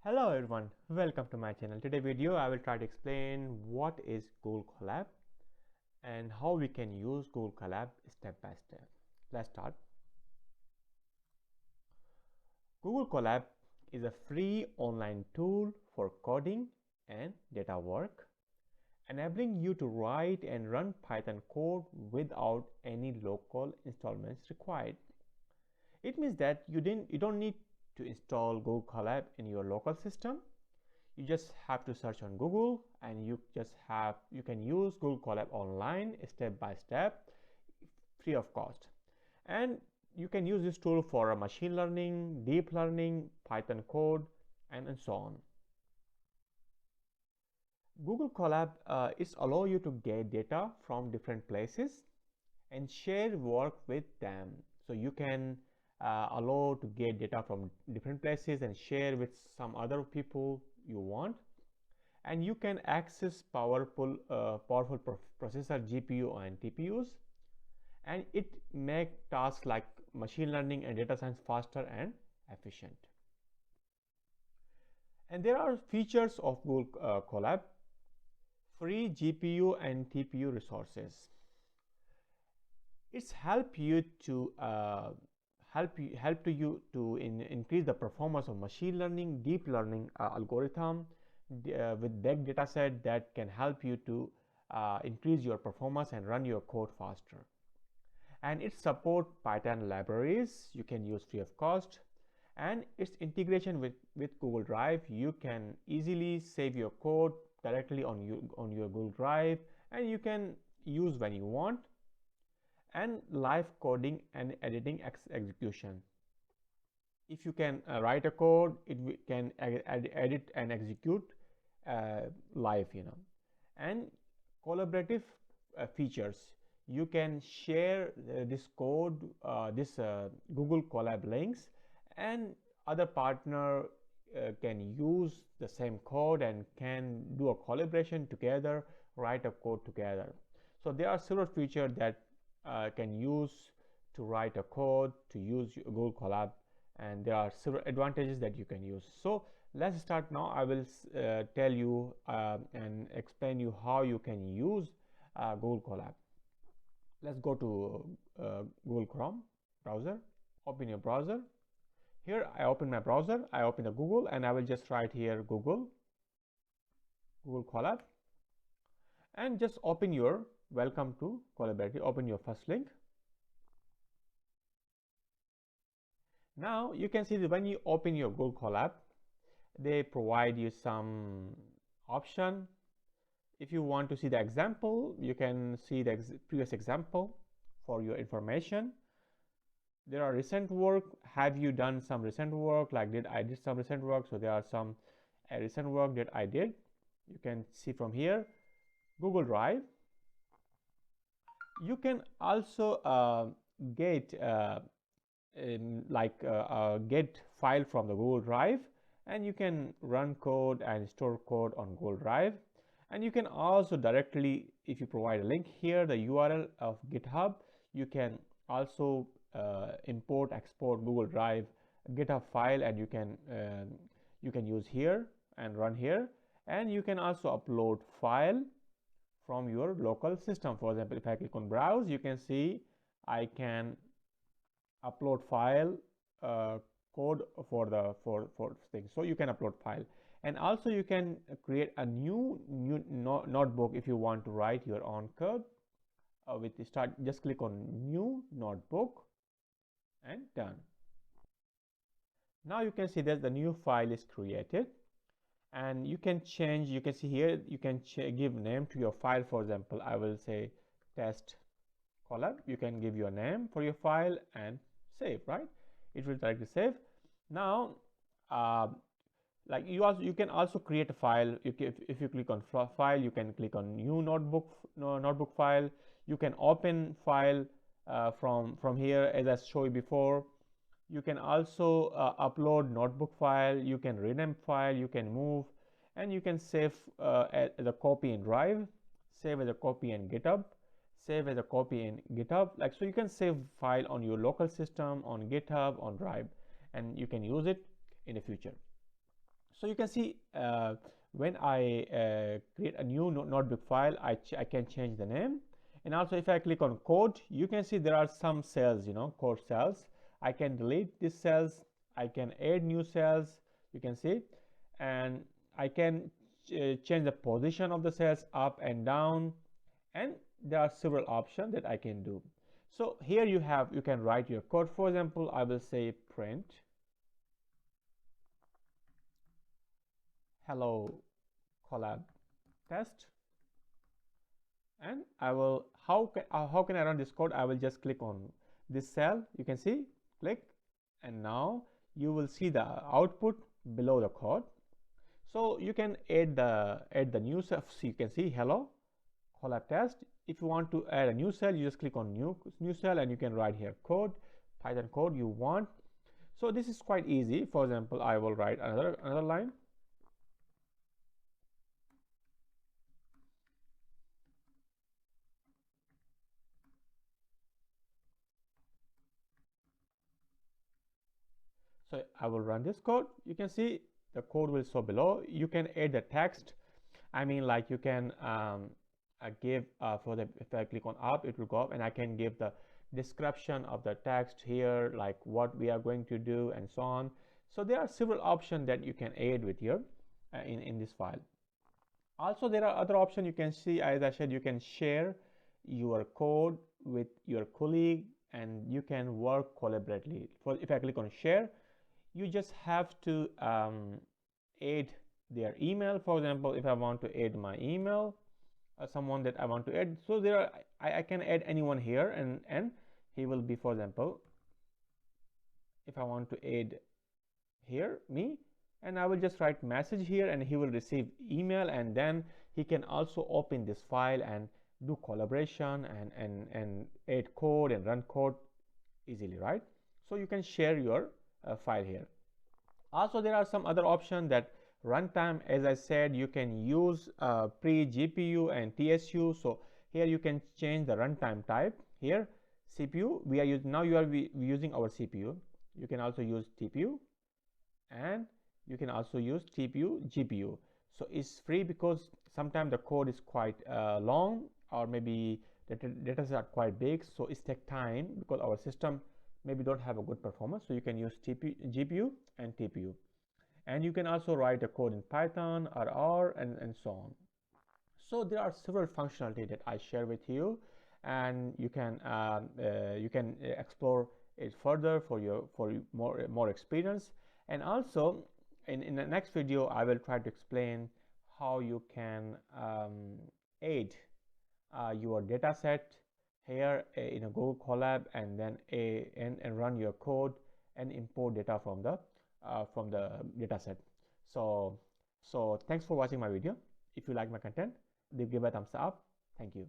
Hello everyone, welcome to my channel. Today video I will try to explain what is Google Colab and how we can use Google Colab step by step. Let's start. Google Colab is a free online tool for coding and data work, enabling you to write and run Python code without any local installments required. It means that you don't need to install Google Colab in your local system. You just have to search on Google and you can use Google Colab online step by step, free of cost. And you can use this tool for machine learning, deep learning, Python code, and so on. Google Colab is allow you to get data from different places and share work with them. So you can allow to get data from different places and share with some other people you want, and you can access powerful processor GPU and TPUs, and it make tasks like machine learning and data science faster and efficient. And there are features of Google Colab: free GPU and TPU resources. It's help you to increase the performance of machine learning, deep learning algorithm with big data set that can help you to increase your performance and run your code faster. And it support Python libraries you can use free of cost, and its integration with Google Drive. You can easily save your code directly on your Google Drive, and you can use when you want, and live coding and editing execution. If you can write a code, it can edit and execute live, and collaborative features. You can share this code, Google Colab links, and other partner can use the same code and can do a collaboration together, write a code together. So there are several features that can use to write a code to use Google Colab, and there are several advantages that you can use. So let's start now. I will tell you and explain you how you can use Google Colab. Let's go to Google Chrome browser. Open your browser. Here I open my browser, I open the Google, and I will just write here Google Colab, and just open your welcome to Collaborate. Open your first link. Now you can see that when you open your Google Colab, they provide you some option. If you want to see the example, you can see the previous example for your information. There are recent work. Have you done some recent work? Like I did some recent work, so there are some recent work that I did. You can see from here. Google Drive. You can also get get file from the Google Drive, and you can run code and store code on Google Drive. And you can also directly, if you provide a link here, the URL of GitHub, you can also import, export Google Drive GitHub file, and you can use here and run here. And you can also upload file from your local system. For example, if I click on browse, you can see I can upload file code for things. So you can upload file, and also you can create a new notebook if you want to write your own code. With the start, just click on new notebook and done. Now you can see that the new file is created, and you can change. You can see here you can give name to your file. For example, I will say test Colab. You can give your name for your file and save, right? It will directly save. Now like you can also create a file. If you click on file, you can click on new notebook file. You can open file from here, as I showed you before. You can also upload notebook file. You can rename file. You can move, and you can save as a copy in Drive, save as a copy in GitHub, save as a copy in GitHub. Like, so you can save file on your local system, on GitHub, on Drive, and you can use it in the future. So you can see when I create a new notebook file, I can change the name. And also if I click on code, you can see there are some cells, code cells. I can delete these cells. I can add new cells, you can see, and I can change the position of the cells up and down, and there are several options that I can do. So here you can write your code. For example, I will say print hello Colab test, and I will how can I run this code? I will just click on this cell, you can see, click, and now you will see the output below the code. So you can add the new cell. So you can see hello Colab test. If you want to add a new cell, you just click on new cell, and you can write here code, Python code you want. So this is quite easy. For example, I will write another line. So I will run this code. You can see the code will show below. You can add the text. I mean, like you can give for the, if I click on up, it will go up, and I can give the description of the text here, like what we are going to do and so on. So there are several options that you can add with your in this file. Also, there are other options. You can see, as I said, you can share your code with your colleague, and you can work collaboratively. For if I click on share, you just have to add their email. For example, if I want to add my email, someone that I want to add, so there are, I can add anyone here, and he will be, for example, if I want to add here me, and I will just write message here, and he will receive email, and then he can also open this file and do collaboration and add code and run code easily, right? So you can share your file here. Also, there are some other options that runtime. As I said, you can use pre-GPU and TSU. So here you can change the runtime type. Here CPU, we are using, now you are using our CPU. You can also use TPU, and you can also use TPU GPU. So it's free because sometimes the code is quite long, or maybe the data are quite big, so it takes time because our system maybe don't have a good performance. So you can use GPU and TPU, and you can also write a code in Python or R and so on. So there are several functionality that I share with you, and you can explore it further for more experience. And also in the next video, I will try to explain how you can add your data set here in a Google Colab, and then and run your code and import data from the data set. So thanks for watching my video. If you like my content, give a thumbs up. Thank you.